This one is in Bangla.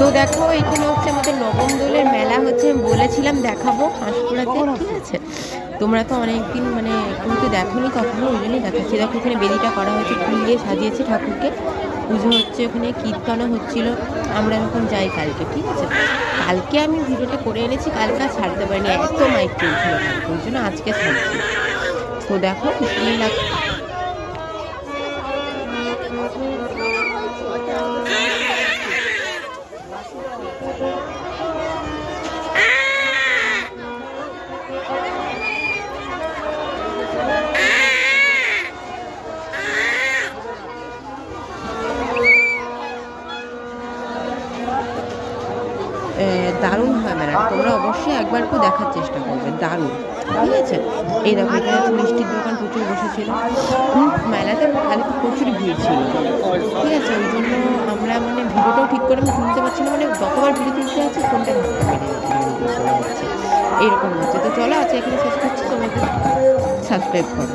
তো দেখো এখানে হচ্ছে আমাদের নবম দোলের মেলা হচ্ছে, আমি বলেছিলাম দেখাবো পাঁশকুড়াতে, ঠিক আছে। তোমরা তো অনেকদিন মানে কিন্তু দেখোনি কখনো, ওই জন্যই দেখাচ্ছি। দেখো এখানে বেদিটা করা হয়েছে, ফুল দিয়ে সাজিয়েছে ঠাকুরকে, পুজো হচ্ছে, ওখানে কীর্তনও হচ্ছিল। আমরা এখন যাই কালকে, ঠিক আছে। কালকে আমি ভিডিওটা করে এনেছি, কালকে আর ছাড়তে পারিনি, এত মাইক চলছিল কালকে, ওই জন্য আজকে ছাড়ছি। তো দেখো ভীষণই লাগছে। দারুণ হয় মেলাটা, তোমরা অবশ্যই একবার একটু দেখার চেষ্টা করবে, দারুণ, ঠিক আছে। এই দেখো এখানে হচ্ছে মিষ্টির দোকান প্রচুর বসেছিল। মেলাতে কালকে প্রচুর ভিড় ছিল, ঠিক আছে। ওই জন্য আমরা মানে ভিডিওটাও ঠিক করে আমি তুলতে পারছি না, মানে যতবার ভিডিও তুলতে যাচ্ছি ফোনটা ধাক্কা মেরে যাচ্ছে, এইরকম হচ্ছে। তো চলো আছে এখানে শেষ করছি, তোমাকে সাবস্ক্রাইব করো।